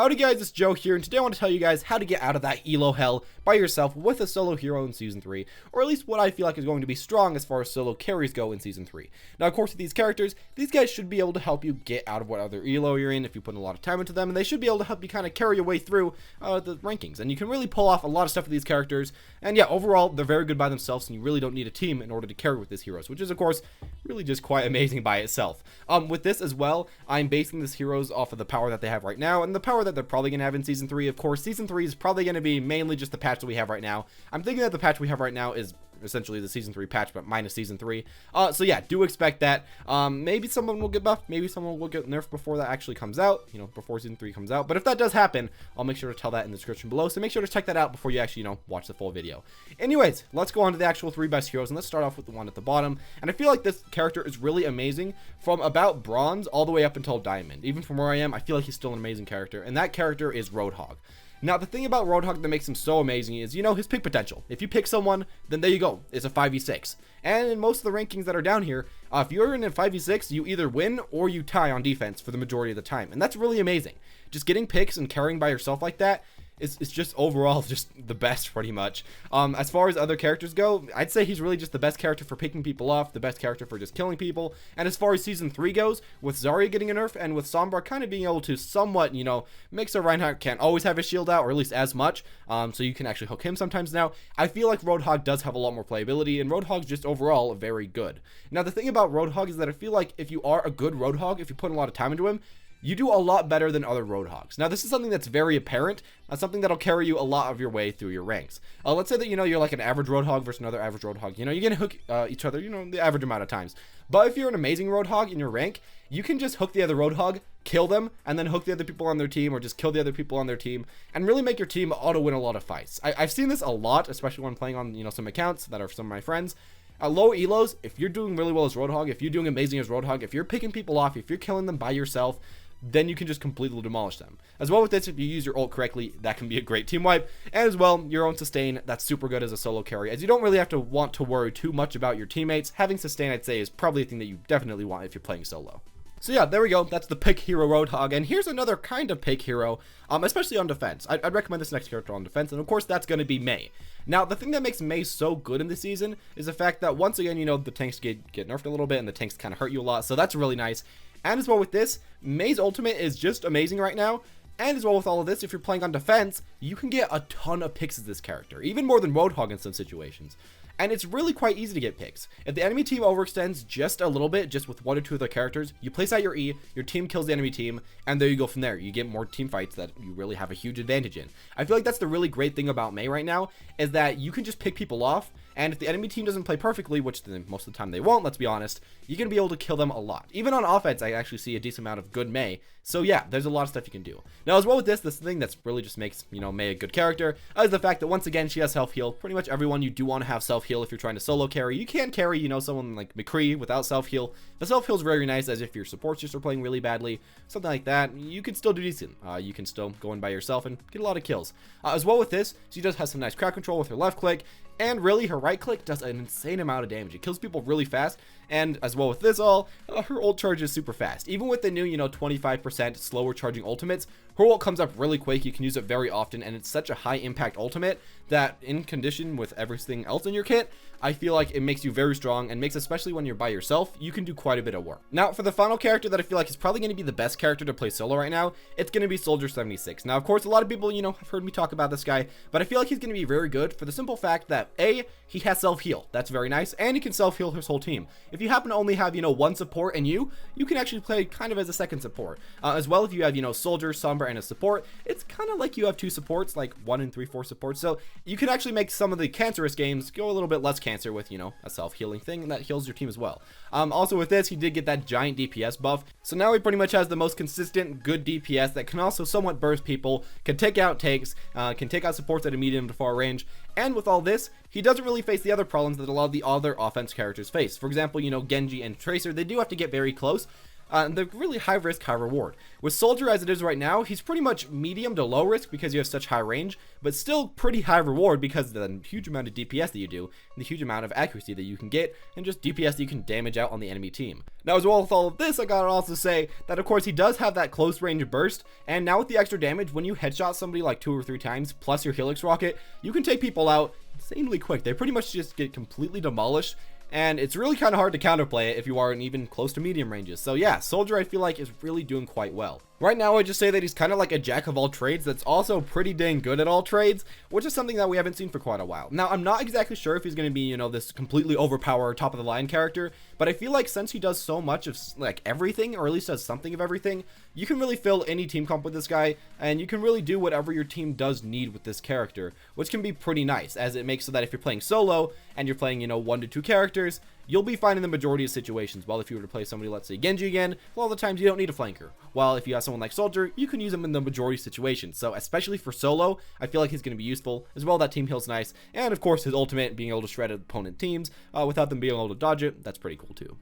Howdy guys, it's Joe here, and today I want to tell you guys how to get out of that elo hell by yourself with a solo hero in Season 3, or at least what I feel like is going to be strong as far as solo carries go in Season 3. Now of course with these characters, these guys should be able to help you get out of what other elo you're in if you put a lot of time into them, and they should be able to help you kind of carry your way through the rankings, and you can really pull off a lot of stuff with these characters, and yeah, overall they're very good by themselves, and you really don't need a team in order to carry with these heroes, which is of course really just quite amazing by itself. With this as well, I'm basing these heroes off of the power that they have right now, and the power that they're probably going to have in Season 3. Of course, Season 3 is probably going to be mainly just the patch that we have right now. I'm thinking that the patch we have right now is essentially the Season 3 patch, but minus Season 3. So yeah, do expect that. Maybe someone will get buffed, maybe someone will get nerfed before that actually comes out, you know, before Season 3 comes out. But if that does happen, I'll make sure to tell that in the description below, so make sure to check that out before you actually, you know, watch the full video. Anyways, let's go on to the actual 3 best heroes, and let's start off with the one at the bottom. And I feel like this character is really amazing from about bronze all the way up until diamond. Even from where I am, I feel like he's still an amazing character, and that character is Roadhog. Now, the thing about Roadhog that makes him so amazing is, you know, his pick potential. If you pick someone, then there you go. It's a 5v6. And in most of the rankings that are down here, if you're in a 5v6, you either win or you tie on defense for the majority of the time. And that's really amazing. Just getting picks and carrying by yourself like that, it's just overall just the best pretty much. As far as other characters go, I'd say he's really just the best character for picking people off, the best character for just killing people. And as far as Season 3 goes, with Zarya getting a nerf and with Sombra kind of being able to somewhat, you know, make so Reinhardt can't always have his shield out, or at least as much, so you can actually hook him sometimes now. I feel like Roadhog does have a lot more playability, and Roadhog's just overall very good. Now the thing about Roadhog is that I feel like if you are a good Roadhog, if you put a lot of time into him, you do a lot better than other Roadhogs. Now, this is something that's very apparent, something that'll carry you a lot of your way through your ranks. Let's say that, you know, you're like an average Roadhog versus another average Roadhog. You know, you're gonna hook each other, you know, the average amount of times. But if you're an amazing Roadhog in your rank, you can just hook the other Roadhog, kill them, and then hook the other people on their team, or just kill the other people on their team, and really make your team auto-win a lot of fights. I've seen this a lot, especially when playing on, you know, some accounts that are some of my friends. At low elos, if you're doing really well as Roadhog, if you're doing amazing as Roadhog, if you're picking people off, if you're killing them by yourself, then you can just completely demolish them. As well with this, if you use your ult correctly, that can be a great team wipe. And as well, your own sustain, that's super good as a solo carry, as you don't really have to want to worry too much about your teammates. Having sustain, I'd say, is probably a thing that you definitely want if you're playing solo. So yeah, there we go. That's the pick hero Roadhog, and here's another kind of pick hero, especially on defense. I'd recommend this next character on defense, and of course that's going to be Mei. Now, the thing that makes Mei so good in this season is the fact that once again, you know, the tanks get nerfed a little bit, and the tanks kind of hurt you a lot, so that's really nice. And as well with this, Mei's ultimate is just amazing right now. And as well with all of this, if you're playing on defense, you can get a ton of picks as this character, even more than Roadhog in some situations. And it's really quite easy to get picks. If the enemy team overextends just a little bit, just with 1 or 2 of their characters, you place out your E, your team kills the enemy team, and there you go from there. You get more team fights that you really have a huge advantage in. I feel like that's the really great thing about Mei right now, is that you can just pick people off, and if the enemy team doesn't play perfectly, which most of the time they won't, let's be honest, you're going to be able to kill them a lot. Even on offense, I actually see a decent amount of good Mei. So yeah, there's a lot of stuff you can do. Now as well with this thing that's really just makes, you know, Mei a good character is the fact that once again, she has self-heal. Pretty much everyone you do want to have self-heal if you're trying to solo carry. You can't carry, you know, someone like mccree without self-heal. The self-heal is very nice, as if your supports just are playing really badly, something like that. You can still do decent. You can still go in by yourself and get a lot of kills. As well with this, she just has some nice crowd control with her left click. And really, her right click does an insane amount of damage. It kills people really fast. And as well with this her ult charge is super fast. Even with the new, you know, 25% slower charging ultimates, her ult comes up really quick. You can use it very often, and it's such a high impact ultimate that in condition with everything else in your kit, I feel like it makes you very strong, and makes, especially when you're by yourself, you can do quite a bit of work. Now, for the final character that I feel like is probably going to be the best character to play solo right now, it's going to be Soldier 76. Now, of course, a lot of people, you know, have heard me talk about this guy, but I feel like he's going to be very good for the simple fact that A, he has self-heal. That's very nice, and he can self-heal his whole team. If you happen to only have, you know, 1 support and you can actually play kind of as a second support. As well, if you have, you know, Soldier, Sombra, and a support, it's kind of like you have 2 supports, like 1 and 3, 4 supports. So you can actually make some of the cancerous games go a little bit less cancer with, you know, a self-healing thing, and that heals your team as well. Also with this, he did get that giant DPS buff, so now he pretty much has the most consistent good DPS that can also somewhat burst people, can take out tanks, can take out supports at a medium to far range. And with all this, he doesn't really face the other problems that a lot of the other offense characters face. For example, you know, Genji and Tracer, they do have to get very close. And they're really high risk, high reward. With Soldier as it is right now, he's pretty much medium to low risk because you have such high range, but still pretty high reward because of the huge amount of DPS that you do, and the huge amount of accuracy that you can get, and just DPS that you can damage out on the enemy team. Now, as well with all of this, I gotta also say that of course he does have that close range burst, and now with the extra damage, when you headshot somebody like 2 or 3 times, plus your Helix rocket, you can take people out insanely quick. They pretty much just get completely demolished, and it's really kind of hard to counterplay it if you aren't even close to medium ranges. So yeah, Soldier I feel like is really doing quite well. Right now, I just say that he's kind of like a jack of all trades that's also pretty dang good at all trades, which is something that we haven't seen for quite a while. Now, I'm not exactly sure if he's going to be, you know, this completely overpowered top of the line character, but I feel like since he does so much of like everything, or at least does something of everything, you can really fill any team comp with this guy, and you can really do whatever your team does need with this character, which can be pretty nice, as it makes so that if you're playing solo and you're playing, you know, 1 to 2 characters, you'll be fine in the majority of situations. While if you were to play somebody, let's say Genji again, well, the times you don't need a flanker. While if you have someone like Soldier, you can use him in the majority of situations. So especially for solo, I feel like he's going to be useful. As well, that team heal's nice. And of course, his ultimate, being able to shred opponent teams without them being able to dodge it, that's pretty cool too.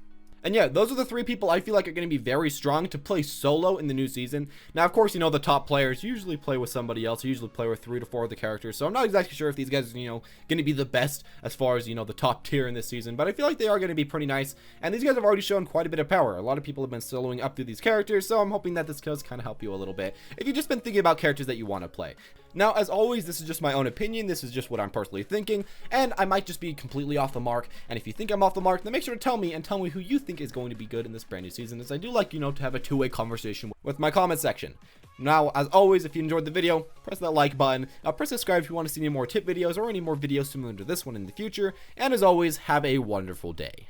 And yeah, those are the 3 people I feel like are going to be very strong to play solo in the new season. Now, of course, you know, the top players usually play with somebody else, usually play with 3 to 4 of the characters. So I'm not exactly sure if these guys are, you know, going to be the best as far as, you know, the top tier in this season. But I feel like they are going to be pretty nice. And these guys have already shown quite a bit of power. A lot of people have been soloing up through these characters. So I'm hoping that this does kind of help you a little bit if you've just been thinking about characters that you want to play. Now, as always, this is just my own opinion. This is just what I'm personally thinking, and I might just be completely off the mark. And if you think I'm off the mark, then make sure to tell me, and tell me who you think is going to be good in this brand new season, as I do like, you know, to have a two-way conversation with my comment section. Now, as always, if you enjoyed the video, press that like button. Press subscribe if you want to see any more tip videos or any more videos similar to this one in the future. And as always, have a wonderful day.